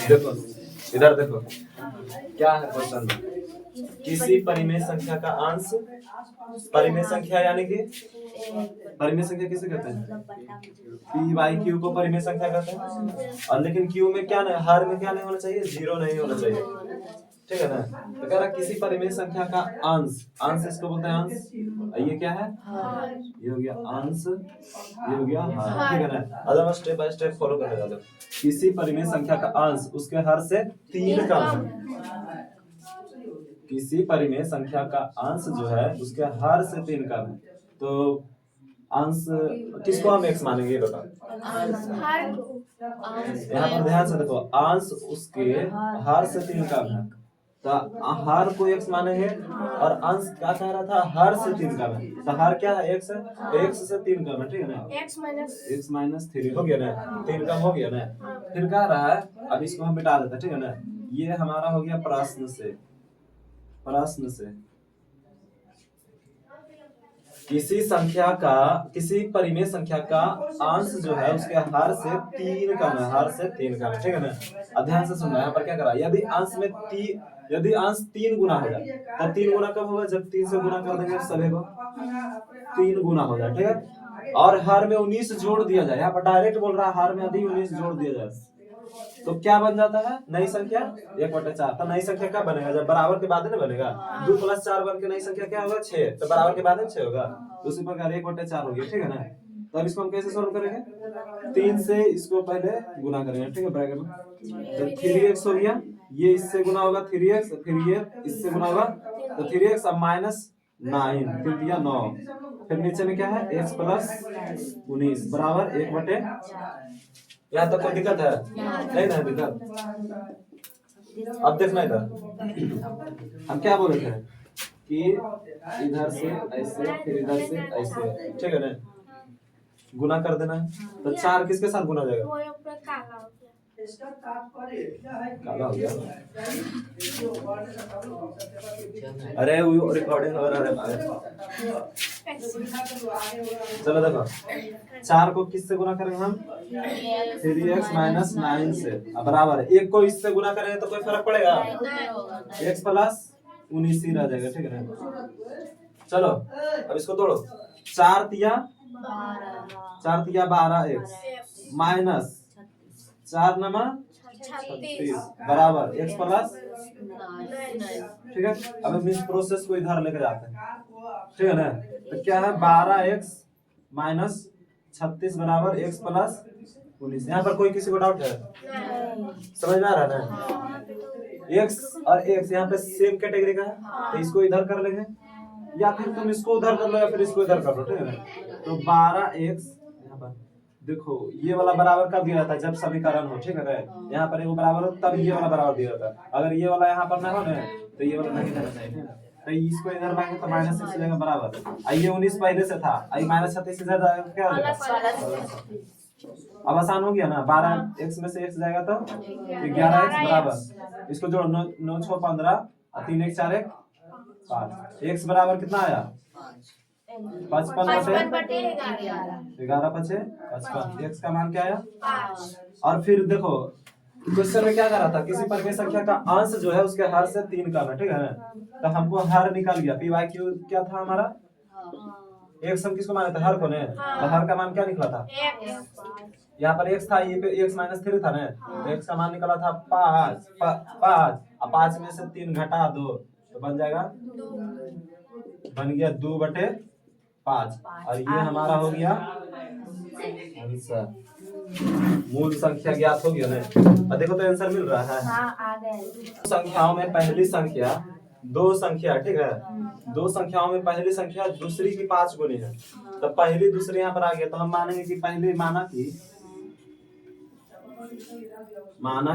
देखो इधर देखो क्या है क्वेश्चन में, किसी परिमेय संख्या का अंश, परिमेय संख्या यानी कि परिमेय संख्या किसे कहते हैं, पी वाई क्यू को परिमेय संख्या कहते हैं। और लेकिन क्यू में क्या नहीं, हर में क्या नहीं होना चाहिए, जीरो नहीं होना चाहिए, ठीक है ना। तो कह रहा किसी परिमेय संख्या का अंश, अंश इसको बोलते हैं अंश, ये क्या है, ये हो गया अंश, ये हो गया हर, ठीक है ना। अगर स्टेप बाय स्टेप फॉलो करने जाते, किसी परिमेय संख्या का अंश उसके हर से 3 कम है, किसी परिमेय संख्या का अंश जो है उसके हर से 3 कम है, तो अंश किसको हम x मानेंगे बताओ। यहाँ पर ध्यान से देखो, अंश उसके हर से 3 कम है, तो हर को x मानेंगे, और अंश क्या कह रहा था, हर से 3 कम है, तो हर क्या है, x है, तो x से 3 कम है, ठीक है ना, x माइनस 3 हो गया ना, 3 कम हो गया ना। फिर कह रहा है, अब इसको हम मिटा देते हैं, ठीक है ना। ये हमारा हो गया प्रश्न से, प्रश्न से किसी संख्या का, किसी परिमेय संख्या का अंश जो है उसके हर से 3 कम है, हर से 3 कम है, ठीक है ना। ध्यान से सुनना, यहाँ पर क्या करा, यदि अंश में यदि अंश 3 गुना हो जाए, तब 3 गुना कब होगा, जब 3 से गुना कर देंगे सभी को, 3 गुना हो जाए, ठीक है। और हर में 19 जोड़ दिया जाए, यहाँ पर डायरेक्ट बोल रहा है हर में यदि 19 जोड़ दिया जाए तो क्या बन जाता है, नई संख्या 1/4। तो नई संख्या क्या बनेगा, जब बराबर के बाद ना बनेगा, 2 + 4 बन के नई संख्या क्या होगा, 6, तो बराबर के बाद 6 होगा, तो उसी प्रकार 1/4 हो गया, ठीक है ना। तो अब इसको हम कैसे सोल्व करेंगे, 3 से इसको पहले गुना करेंगे, ठीक है, ब्रैकेट में, तो 3x हो गया, ये इससे गुना होगा 3x, फिर ये इससे गुना होगा तो 3x, अब -9, फिर दिया 9, फिर नीचे में क्या है, x + 19 बराबर 1/। यहाँ तक कोई दिक्कत है, नहीं ना दिक्कत। अब देखना इधर हम क्या बोले थे कि इधर से ऐसे, फिर इधर से ऐसे, ठीक है ना, गुना कर देना है, तो 4 किसके साथ गुना हो जाएगा, काला हो गया, अरे वो रिकॉर्डिंग हो रहा है। चलो देखो, 4 को किससे गुना करेंगे हम, 3x - 9 से, बराबर है, 1 को इससे गुना करेंगे तो कोई फर्क पड़ेगा, x + 19 ही रह जाएगा, ठीक है ना। चलो अब इसको तोड़ो, 4 तिया 12x माइनस 4 नमा 36 बराबर x + 9, ठीक है। अब हम इस प्रोसेस को इधर लेकर जाते हैं, ठीक है ना। तो क्या है, 12x - 36 बराबर x + 19। यहाँ पर कोई किसी को डाउट है, समझ में आ रहा है ना। x और x यहाँ पे सेम कैटेगरी का है, तो इसको इधर कर लेंगे, या फिर तुम इसको उधर कर लो, या फिर इसको इधर कर लो, ठीक है ना। तो 12x यहाँ पर देखो, ये वाला बराबर कब दिया जाता है, जब समीकरण हो, ठीक है ना। यहाँ पर वो बराबर हो तब ये वाला बराबर दिया जाता है, अगर ये वाला यहाँ पर ना हो ना तो ये वाला नहीं देना चाहिए, तो इसको इधर लाएंगे तो -6 हो जाएगा बराबर, ये 19 पहले से था, -36 इधर जाएगा, क्या हो जाएगा, अब आसान हो गया ना। 12x में से x जाएगा तो 11x बराबर, इसको जोड़ो, 9 6 15 और 3 1 4 1 5, x बराबर कितना आया, 55/11 x का मान क्या आया 5। और फिर देखो क्वेश्चन में क्या कर रहा था, किसी परिमेय संख्या का अंश जो है उसके हर से 3 कम है, ठीक है ना। तो हमको हर निकाल गया, पी वाई क्यू क्या था हमारा, एक सम किसको माने थे, हर को ने, तो हर का मान क्या निकला था, यहाँ पर x था, ये पे x - 3 था ना, तो x का मान निकला था 5 5, और 5 में से 3 घटा दो तो बन जाएगा, बन गया 2/5, और ये हमारा हो गया आंसर, मूल संख्या ज्ञात हो गया ना। और देखो तो आंसर मिल रहा है, आ गए। संख्याओं में पहली संख्या 2 संख्या, ठीक है, 2 संख्याओं में पहली संख्या दूसरी की 5 गुनी है, तो पहली दूसरी यहाँ पर आ गया, तो हम मानेंगे कि पहले माना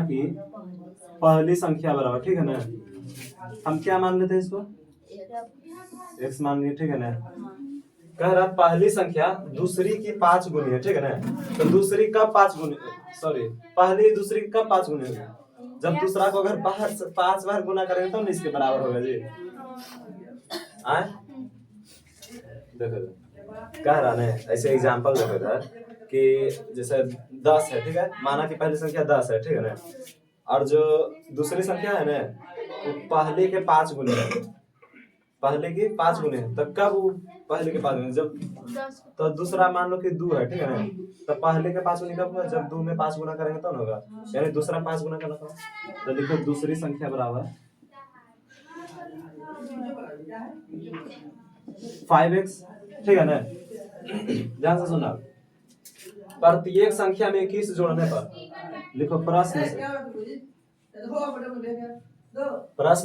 कि पहली संख्या बराबर, ठीक है ना। हम क्या मान लेते हैं इसको, x मान लिए, ठीक है ना। कह रहा पहली संख्या दूसरी की 5 गुनी है, ठीक है ना। तो दूसरी कब 5 गुनी, सॉरी पहली दूसरी कब 5 गुनी होगी, जब दूसरा को अगर 5 बार गुना करेंगे तो इसके बराबर होगा जी। आए देखो कह रहा ना, ऐसे एग्जांपल देखो इधर कि जैसे 10 है, ठीक है, माना कि पहली संख्या 10 है, ठीक है ना, और जो दूसरी संख्या है ना वो पहले के 5 गुने है, पहले के 5 गुने है, तो कब वो पहले के 5 गुने, जब तो दूसरा मान लो कि 2 है, ठीक है ना, तो पहले के 5 गुने कब होगा, जब 2 में 5 गुना करेंगे तो ना होगा, यानी दूसरा 5 गुना करना था, तो लिखो दूसरी संख्या बराबर 5x, ठीक है ना। ध्यान से सुनना, प्रत्येक संख्या में 21 जोड़ने पर लिखो प्रश्न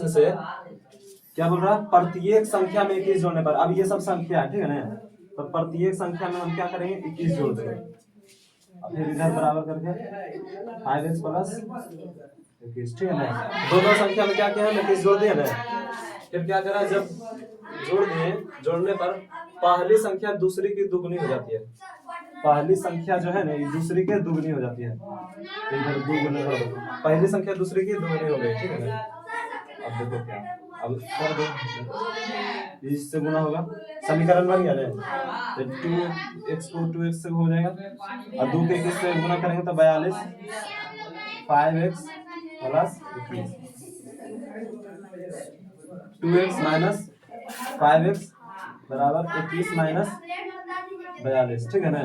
से क्या बोल रहा है, प्रत्येक संख्या में 21 जोड़ने पर, अब ये सब संख्या है, ठीक है ना, तो प्रत्येक संख्या में हम क्या करेंगे 21 जोड़ देंगे, अब फिर इधर बराबर करके 5x प्लस 21, ठीक है ना, दोनों संख्या में क्या किया है 21 जोड़ दिया ना, फिर क्या करा, जब जोड़ दिए, जोड़ने पर पहली संख्या दूसरी की दुगनी हो जाती है, पहली संख्या जो है ना ये दूसरी के दुगनी हो जाती है, इधर दुगुना हो गई, पहली संख्या दूसरी की दुगनी हो गई, ठीक है ना। अब देखो क्या, अब कर दो, इससे गुना होगा, समीकरण बन गया ना, तो 2x को 2x से हो जाएगा, और 2 के 21 से गुना करेंगे तो 42, 5x plus 21, 2x minus 5x बराबर 21 माइनस 42, ठीक है ना,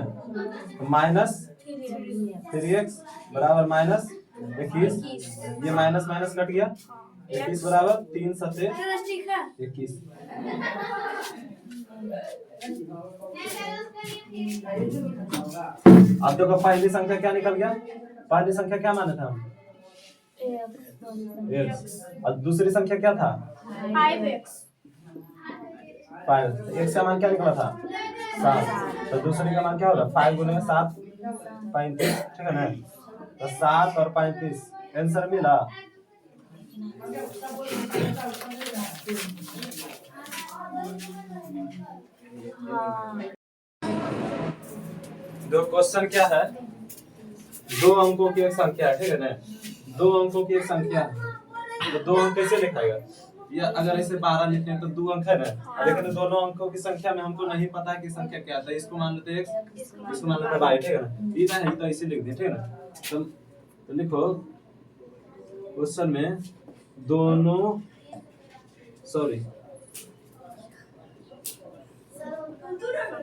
माइनस 3x बराबर माइनस 21, ये माइनस माइनस कट गया, 21 बराबर 3 सत्ते 21, अब देखो पहली संख्या क्या निकल गया, पहली संख्या क्या माने था हम, x, और दूसरी संख्या क्या था 5x, 5, x का मान क्या निकला था 7, तो दूसरी का मान क्या होगा 5 गुने 7 35, ठीक है ना, तो 7 और 35 आंसर मिला। दो क्वेश्चन क्या है, 2 अंकों की एक संख्या है, ठीक है ना, 2 अंकों की एक संख्या है, तो 2 अंक कैसे लिखाएगा, या अगर ऐसे 12 लिखे तो 2 अंक है ना, लेकिन दोनों अंकों की संख्या में हमको नहीं पता है कि संख्या क्या है, इसको मान लेते हैं x, इसको मान लेते हैं y, ठीक है ना, ये है तो इसे लिख दें, ठीक है ना, तो लिखो क्वेश्चन में दोनों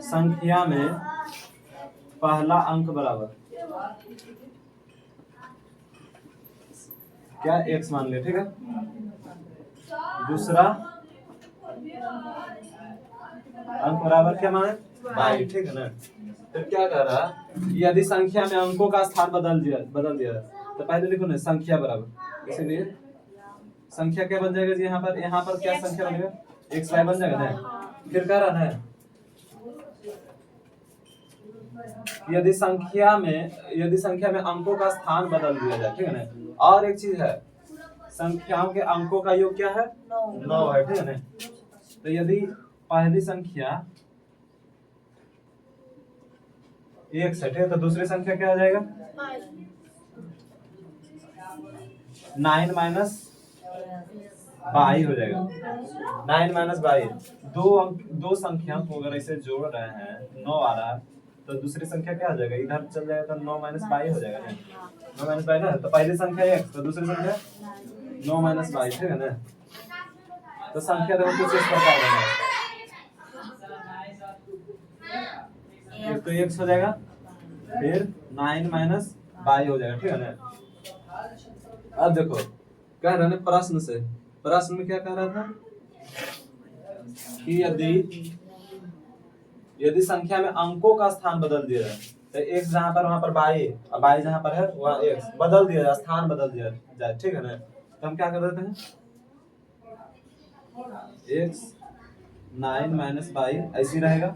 संख्या में पहला अंक बराबर क्या x मान लिया, ठीक है, दूसरा अंक बराबर क्या माने y, ठीक है ना, तो क्या कह रहा, यदि संख्या में अंकों का स्थान बदल दिया तो पहले लिखो ना संख्या बराबर, इसीलिए संख्या क्या बन जाएगा जी, यहाँ पर क्या संख्या बनेगा x y बन जाएगा ना, फिर कह रहा है यदि संख्या में अंकों का स्थान बदल दिया जाए, ठीक है ना, और एक चीज है संख्याओं के अंकों का योग क्या है 9 है, ठीक है ना, तो यदि पहली संख्या x है, ठीक है, तो दूसरी संख्या क्या हो जाएगा 9 माइनस 22 हो जाएगा, 9 माइनस 22, दो संख्या को अगर ऐसे जोड़ रहे हैं 9 आ रहा है, तो दूसरी संख्या क्या हो जाएगा, इधर चल जाएगा तो 9 माइनस 22 हो जाएगा ना, 9 माइनस 22 ना, तो पहली संख्या x, तो दूसरी संख्या 9 माइनस 22, ठीक है ना, तो संख्या देखो कुछ इस प्रकार बनेगा, फिर तो x हो जाएगा, फिर 9 माइनस 22 हो जाएगा, ठीक है ना। अब देखो कह रहा है प्रश्न में क्या कह रहा था कि यदि संख्या में अंकों का स्थान बदल दिया जाए, तो x जहां पर वहां पर y जहां पर है वहां x बदल दिया जाए, स्थान बदल दिया जाए, ठीक है ना, तो हम क्या कर देते हैं x 9 माइनस 22 ऐसी रहेगा,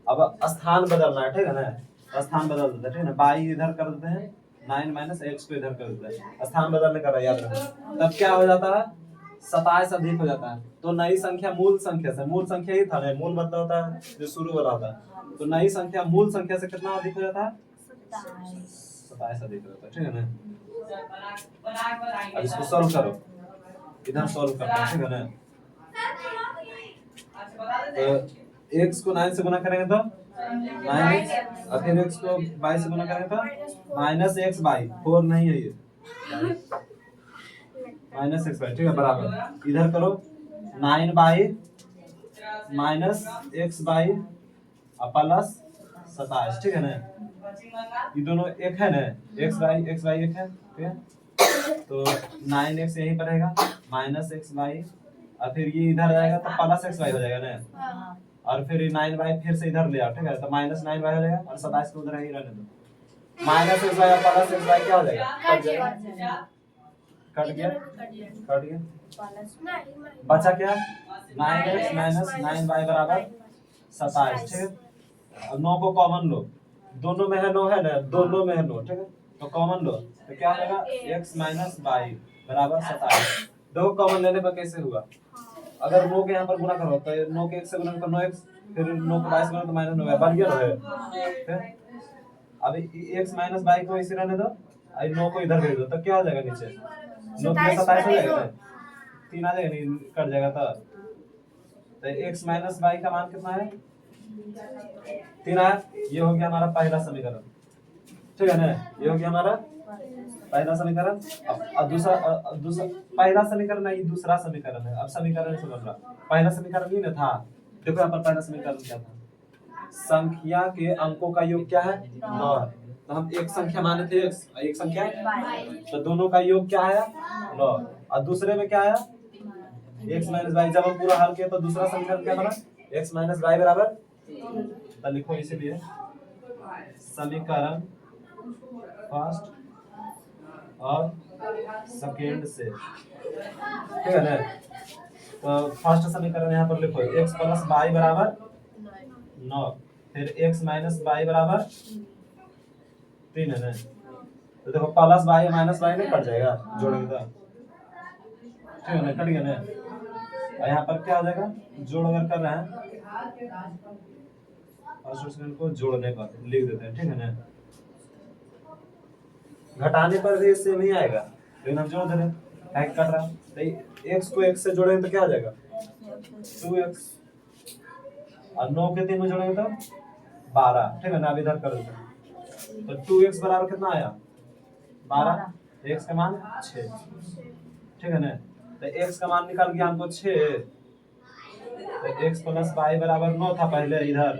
अब स्थान बदलना है, ठीक है ना, स्थान बदल देते हैं, ठीक है ना, 22 इधर कर देते हैं, 9 माइनस x को इधर कर देते हैं, स्थान बदलने का याद रखना, तब क्या हो जाता है 27 अधिक हो जाता है, तो नई संख्या मूल संख्या ही था ना, मूल मतलब होता है जो शुरू वाला होता है, तो नई संख्या मूल संख्या से कितना अधिक हो जाता है 27 अधिक हो जाता है, ठीक है ना। अब इसको सॉल्व करो, इधर सॉल्व करना है, ठीक है ना, तो x को 9 से गुना करेंगे तो माइनस, और फिर x को बाई से गुना करेंगे तो माइनस एक्स बाई, 4 नहीं है ये, माइनस एक्स बाई, ठीक है, बराबर इधर करो 9 by minus x by plus 27, ठीक है ना, ये दोनों एक है ना, एक्स बाई एक है, ठीक है, तो 9x यहीं पर रहेगा माइनस एक्स बाई, और फिर ये इधर जाएगा तो प्लस एक्स बाई हो जाएगा ना, और फिर 9 बाई फिर से इधर ले आओ, ठीक है, तो माइनस 9 बाई हो जाएगा, और 27 को उधर ही रहने दो, माइनस एक्स बाई और प्लस एक्स बाई क्या हो जाएगा, कट गया, बचा क्या, 9x माइनस 9y बराबर 27, ठीक है, अब 9 को कॉमन लो, दोनों में है 9 है ना, दोनों में है 9, ठीक है, तो कॉमन लो तो क्या होगा x माइनस बाई बराबर 27, दो कॉमन लेने पर कैसे हुआ, अगर 9 के यहाँ पर गुना करो तो 9 के 1 से गुना करो 9x, फिर 9 को 22 से गुना तो माइनस 9 है, बन गया है, अब x माइनस बाई को इसे रहने दो, और 9 को इधर भेज दो तो क्या हो जाएगा नीचे, 9 में 27 हो जाएगा ना, 3 आ जाएगा, नहीं कट जाएगा, तो x माइनस बाई का मान कितना है, 3 आया, ये हो गया हमारा पहला समीकरण, ठीक है ना, ये हो गया हमारा पहला समीकरण, अब दूसरा पहला समीकरण नहीं, दूसरा समीकरण है, अब समीकरण से बन रहा, पहला समीकरण ये ना था, देखो यहाँ पर पहला समीकरण क्या था, संख्या के अंकों का योग क्या है 9 है, तो हम एक संख्या माने थे x, एक संख्या तो दोनों का योग क्या है 9, और दूसरे में क्या है x माइनस बाई, जब हम पूरा हल किया तो दूसरा समीकरण क्या बना x माइनस बाई बराबर, तो लिखो इसीलिए समीकरण फर्स्ट और सेकेंड से, ठीक है ना, तो फर्स्ट समीकरण यहाँ पर लिखो x प्लस बाई बराबर 9, फिर x माइनस बाई बराबर 3 है ना, तो देखो प्लस बाई माइनस बाई नहीं कट जाएगा, जोड़ेंगे तो, ठीक है ना, कट गया ना, और यहाँ पर क्या हो जाएगा, जोड़ अगर कर रहे हैं और को जोड़ने पर लिख देते हैं, ठीक है ना, घटाने पर भी सेम ही आएगा, लेकिन हम जोड़ दे रहे हैं, कट रहा तो x को x से जोड़ेंगे तो क्या हो जाएगा 2x, और 9 के 3 में जोड़ेंगे तो 12, ठीक है ना, अब इधर कर देते हैं, तो 2x बराबर कितना आया 12, x का मान 6, ठीक है ना, तो x का मान निकाल गया हमको 6, तो x प्लस y बराबर 9 था पहले इधर,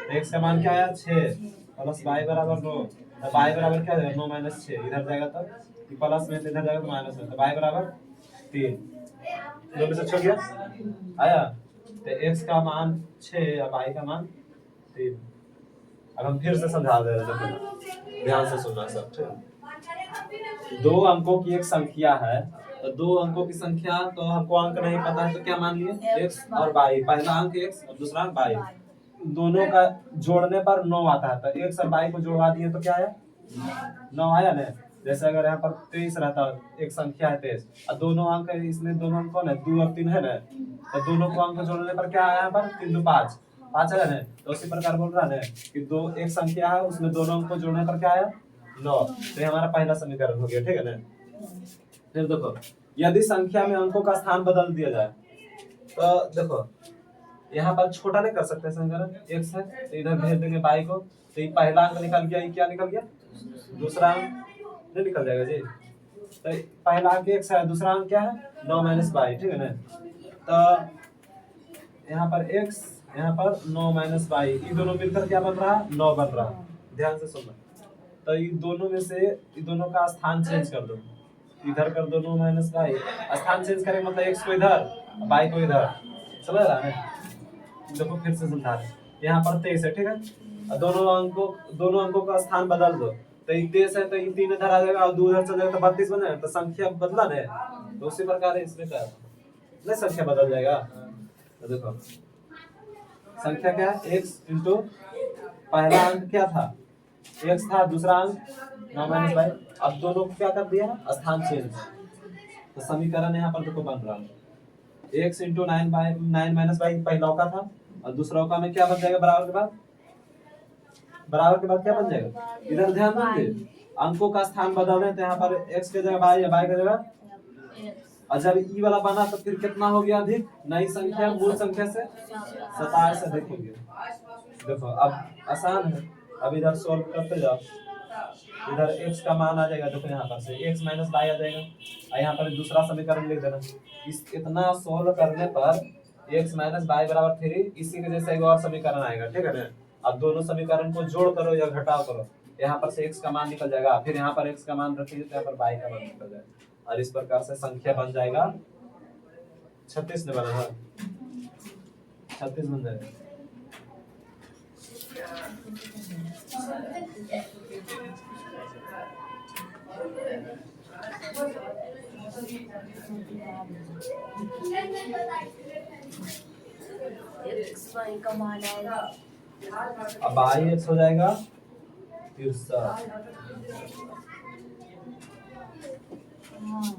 तो x का मान क्या आया 6 प्लस y बराबर 9, तो y बराबर क्या जाएगा 9 माइनस 6, इधर जाएगा तो प्लस में इधर जाएगा तो माइनस में, तो y बराबर 3, दो में से छूट गया आया, तो x का मान 6 और y का मान 3, अब हम फिर से समझा दे रहे हैं, ध्यान से सुनना सब, ठीक, दो अंकों की एक संख्या है, तो दो अंकों की संख्या, तो हमको अंक नहीं पता है तो क्या मान लिए x और y, पहला अंक x और दूसरा अंक y, दोनों का जोड़ने पर 9 आता है, तो x और y को जोड़वा दिए तो क्या आया 9 आया ना, जैसे अगर यहाँ पर 23 रहता, एक संख्या है 23, और दोनों अंक इसमें, दोनों अंक कौन है 2 और 3 है ना, तो दोनों को अंक जोड़ने पर क्या आया यहाँ पर 3 2 5 5 है ना, तो उसी प्रकार बोल रहा है कि दो एक संख्या है उसमें दोनों अंक को जोड़ने पर क्या आया 9, तो ये हमारा पहला समीकरण हो गया, ठीक है ना, फिर देखो यदि संख्या में अंकों का स्थान बदल दिया जाए, तो देखो यहाँ पर छोटा नहीं कर सकते समीकरण, x है तो इधर भेज देंगे y को, तो ये पहला अंक निकल गया, ये क्या निकल गया दूसरा अंक नहीं निकल जाएगा जी, तो पहला अंक x है, दूसरा अंक क्या है 9 माइनस y, ठीक है ना, तो यहाँ पर x, यहाँ पर 9 माइनस y, ये दोनों मिलकर क्या बन रहा है 9 बन रहा है, ध्यान से सुनना, तो ये दोनों में से ये दोनों का स्थान चेंज कर दो, इधर कर दो 9 माइनस y, स्थान चेंज करें मतलब x को इधर y को इधर, समझ रहा है, देखो फिर से समझा रहे, यहाँ पर 23 है, ठीक है, और दोनों अंकों का स्थान बदल दो, तो 23 है तो ये 3 इधर आ जाएगा और 2 उधर चल जाएगा तो 32 बन जाएगा, तो संख्या बदला नहीं, तो उसी प्रकार है इसमें क्या नहीं संख्या बदल जाएगा, तो देखो संख्या क्या है x इंटू पहला अंक क्या था x था, दूसरा अंक 9 माइनस y, अब दोनों को क्या कर दिया स्थान चेंज, तो समीकरण यहाँ पर देखो बन रहा है x इंटू 9 माइनस y पहला का था, और दूसरा का में क्या बन जाएगा बराबर के बाद क्या बन जाएगा, इधर ध्यान दीजिए अंकों का स्थान बदल रहे, तो यहाँ पर x के जगह y या y की जगह, और जब ई वाला बना तो फिर कितना हो गया अधिक, नई संख्या मूल संख्या से 27 से अधिक हो गया, देखो अब आसान है, अब इधर सोल्व करते जाओ, इधर x का मान आ जाएगा, देखो यहाँ पर से x माइनस बाई आ जाएगा, और यहाँ पर दूसरा समीकरण लिख देना। इस इतना सोल्व करने पर x माइनस बाई बराबर 3, इसी के जैसा एक और समीकरण आएगा, ठीक है ना। अब दोनों समीकरण को जोड़ करो या घटाव करो, यहाँ पर से x का मान निकल जाएगा, फिर यहाँ पर x का मान रखिए तो यहाँ पर बाई का मान निकल जाएगा, और इस प्रकार से संख्या बन जाएगा 36 ने बना है, 36 बन जाएगा। का मान आएगा, अब बाई x हो जाएगा 63। हाँ